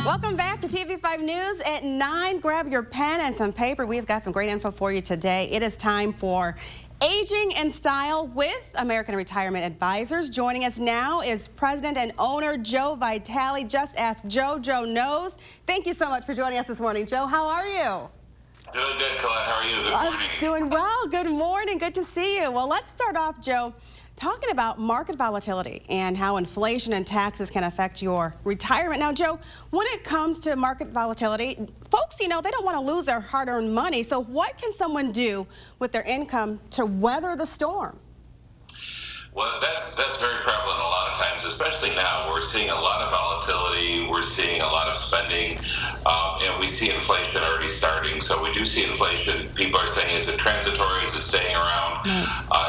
Welcome back to TV5 News at 9. Grab your pen and some paper. We've got some great info for you today. It is time for Aging in Style with American Retirement Advisors. Joining us now is President and owner Joe Vitale. Just ask Joe. Joe knows. Thank you so much for joining us this morning. Joe, how are you? Doing good, Colette. How are you? Good morning. I'm doing well. Good morning. Good to see you. Well, let's start off, Joe, talking about market volatility and how inflation and taxes can affect your retirement. Now, Joe, when it comes to market volatility, folks, they don't want to lose their hard-earned money. So what can someone do with their income to weather the storm? Well, that's very prevalent a lot of times, especially now. We're seeing a lot of volatility. We're seeing a lot of spending, and we see inflation already starting. So we do see inflation. People are saying, is it transitory? Is it staying around?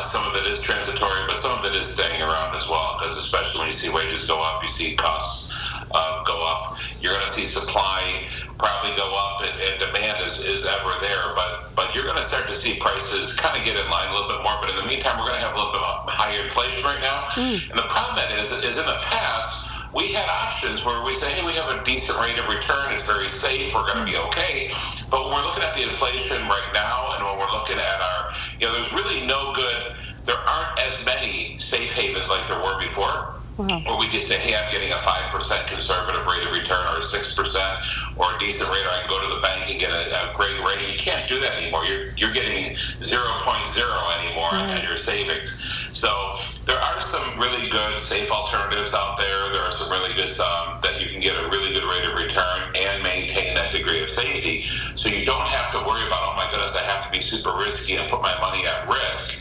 Some of it is transitory, but some of it is staying around as well, because especially when you see wages go up, you see costs go up. You're going to see supply probably go up, and demand is ever there, but you're going to start to see prices kind of get in line a little bit more. But in the meantime, we're going to have a little bit of higher inflation right now. And the problem that is in the past, we had options where we say, hey, we have a decent rate of return, it's very safe, we're going to be okay. But when we're looking at the inflation right now, and when we're looking at our, there's really no good, there aren't as many safe havens like there were before. Or we could say, hey, I'm getting a 5% conservative rate of return, or a 6%, or a decent rate, or I can go to the bank and get a great rate. You can't do that anymore. You're getting 0.0 anymore on your savings. So there are some really good safe alternatives out there. There are some really good that you can get a really good rate of return and maintain that degree of safety. So you don't have to worry about, oh my goodness, I have to be super risky and put my money at risk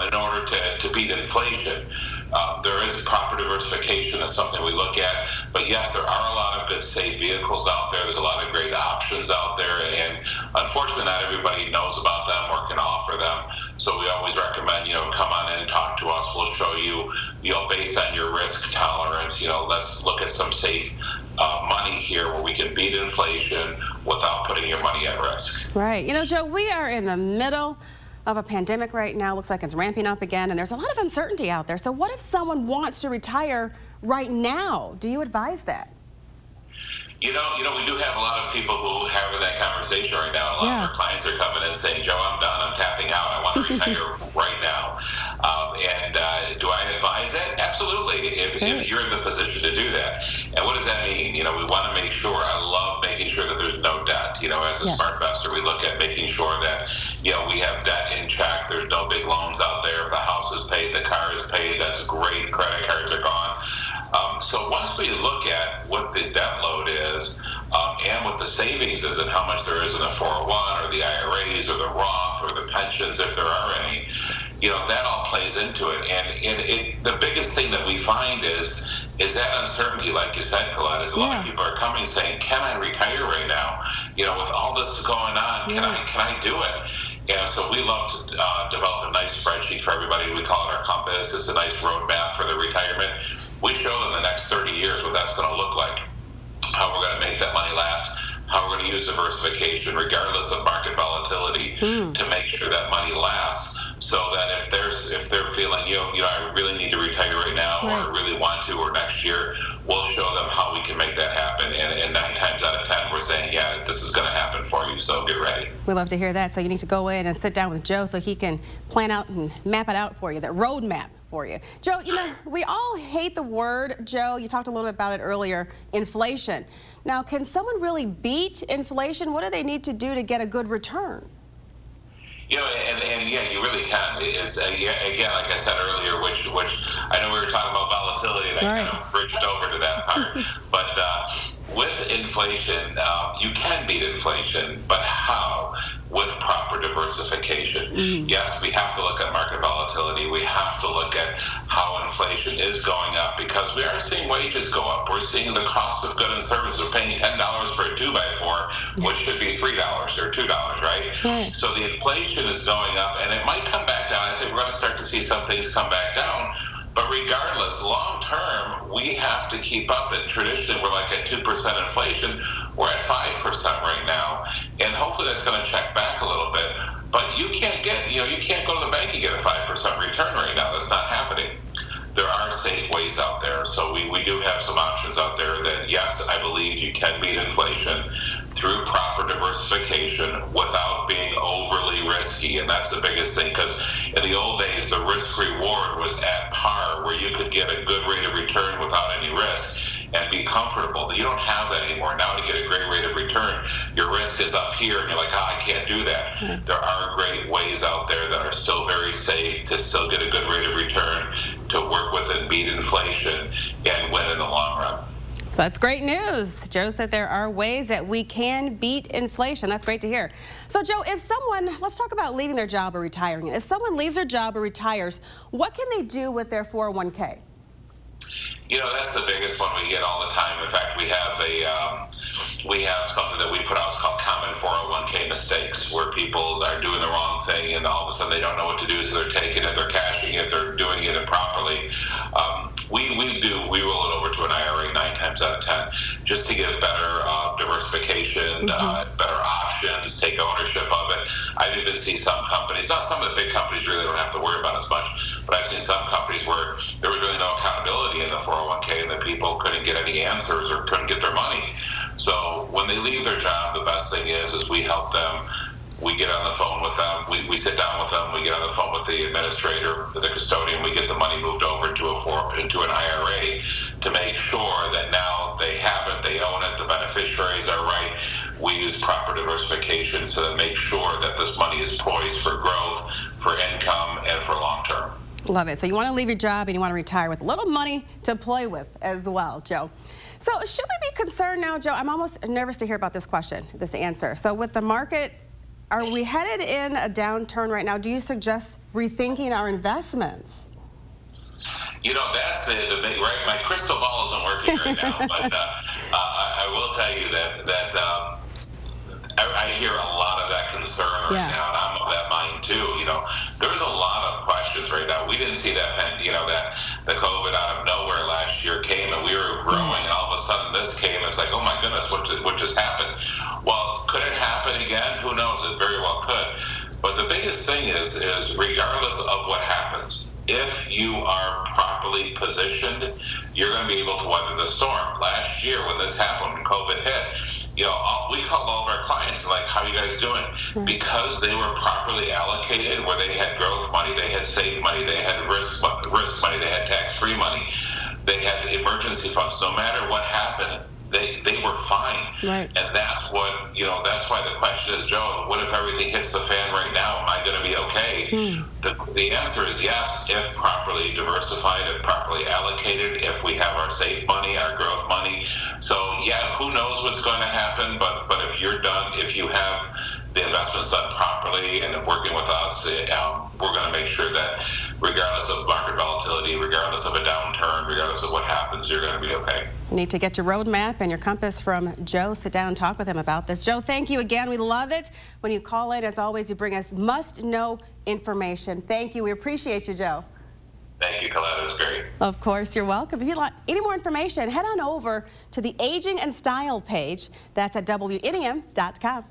in order to beat inflation. There is proper diversification. That's something we look at. But yes, there are a lot of good safe vehicles out there. There's a lot of great options out there. And unfortunately, not everybody knows about them or can offer them. So we always recommend, come on in and talk to us. We'll show you, based on your risk tolerance, let's look at some safe money here where we can beat inflation without putting your money at risk. Right. Joe, we are in the middle of a pandemic right now. Looks like it's ramping up again, and there's a lot of uncertainty out there. So what if someone wants to retire right now? Do you advise that? We do have a lot of people who are having that conversation right now. A lot of our clients are coming in saying, Joe, I'm done. I'm tapping out. I want to retire right now. Do I advise that? Absolutely, if you're in the position to do that. And what does that mean? We want to make sure, I love making sure that there's no debt. As a smart investor, we look at making sure that, we have debt in check. There's no big loans out there. If the house is paid, the car is paid, that's great. Credit cards are gone. So once we look at what the debt load is, and what the savings is, and how much there is in the 401 or the IRAs or the Roth or the pensions, if there are any, that all plays into it. And the biggest thing that we find is that uncertainty, like you said, Colette, is a lot of people are coming saying, can I retire right now? With all this going on, can I do it? So we love to develop a nice spreadsheet for everybody. We call it our compass. It's a nice roadmap for the retirement. We show them the next 30 years what that's going to look like, how we're going to make that money last, how we're going to use diversification regardless of market volatility to make sure that money lasts, so that if they're feeling, I really need to retire right now, or I really want to, or next year, we'll show them how we can make that happen. And 9 times out of 10, we're saying, yeah, this is going to happen for you, so get ready. We love to hear that. So you need to go in and sit down with Joe so he can plan out and map it out for you, that roadmap for you. Joe, we all hate the word, Joe, you talked a little bit about it earlier, inflation. Now, can someone really beat inflation? What do they need to do to get a good return? You really can. Again, like I said earlier, which I know we were talking about volatility, and I kind of bridged over to that part. But with inflation, you can beat inflation, but how? With proper diversification. Yes, we have to look at market volatility. We have to look at how inflation is going up, because we are seeing wages go up. We're seeing the cost of goods and services. We're paying $10 for a 2x4, which should be $3 or $2, right? So the inflation is going up, and it might come back down. I think we're going to start to see some things come back down. But regardless, long term, we have to keep up. And traditionally, we're like at 2% inflation. We're at 5% right now, and hopefully that's going to check back a little bit. But you can't go to the bank and get a 5% return right now. That's not happening. there are safe ways out there. So we do have some options out there that, yes, I believe you can beat inflation through proper diversification without being overly risky. And that's the biggest thing, because in the old days, the risk reward was at par, where you could get a good rate of return without any risk and be comfortable. You don't have that anymore. Now to get a great rate of return, your risk is up here and you're like, I can't do that. There are great ways out there that are still very safe to still get a good rate of return, to work with and beat inflation and win in the long run. That's great news. Joe said there are ways that we can beat inflation. That's great to hear. So Joe, if someone, let's talk about leaving their job or retiring. If someone leaves their job or retires, what can they do with their 401k? You know, that's the biggest one we get all the time. In fact, we have something that we put out. It's called common 401k mistakes, where people are doing the wrong thing and all of a sudden they don't know what to do, so they're taking it, they're cashing it, they're doing it improperly. We roll it over to an IRA 9 times out of 10, just to get better diversification, better options, take ownership of it. I've even seen some companies, not some of the big companies really don't have to worry about as much, but I've seen some companies where there was really no accountability in the 401k and the people couldn't get any answers or couldn't get their money. So when they leave their job, the best thing is we help them. We get on the phone with them. We sit down with them. We get on the phone with the administrator, the custodian. We get the money moved over into an IRA to make sure that now they have it, they own it, the beneficiaries are right. We use proper diversification so that make sure that this money is poised for growth, for income, and for long term. Love it. So you want to leave your job and you want to retire with a little money to play with as well, Joe. So should we be concerned now, Joe? I'm almost nervous to hear about this question, this answer. So with the market, are we headed in a downturn right now? Do you suggest rethinking our investments? You know, that's the big, right? My crystal ball isn't working right now, but I will tell you that I hear a lot of that concern right now, and I'm of that mind too. You know, there's a lot of questions right now. We didn't see that, that the COVID out of nowhere last year came, and we were growing, and all of a sudden this came. It's like, oh my goodness, what just happened? Well, could it happen again? Who knows? It very well could. But the biggest thing is regardless of what happens, if you are properly positioned, you're going to be able to weather the storm. Last year when this happened, when COVID hit, we called all of our clients and like, how are you guys doing? Because they were properly allocated, where they had growth money, they had safe money, they had risk money, they had tax-free money, they had emergency funds. No matter what happened, they were fine. Right. And that's what, that's why the question is, Joe, what if everything hits the fan right now? Am I going to be okay? The answer is yes, if properly diversified, if properly allocated, if we have our safe money, our growth money. So yeah, who knows what's going to happen, but if you're done, if you have the investments done properly and working with us, we're going to make sure that regardless of market volatility, regardless of a downturn, regardless of what happens, you're going to be okay. You need to get your roadmap and your compass from Joe. Sit down and talk with him about this. Joe, thank you again. We love it when you call in. As always, you bring us must-know information. Thank you. We appreciate you, Joe. Thank you, Colette. It was great. Of course, you're welcome. If you'd like any more information, head on over to the Aging and Style page. That's at WNEM.com.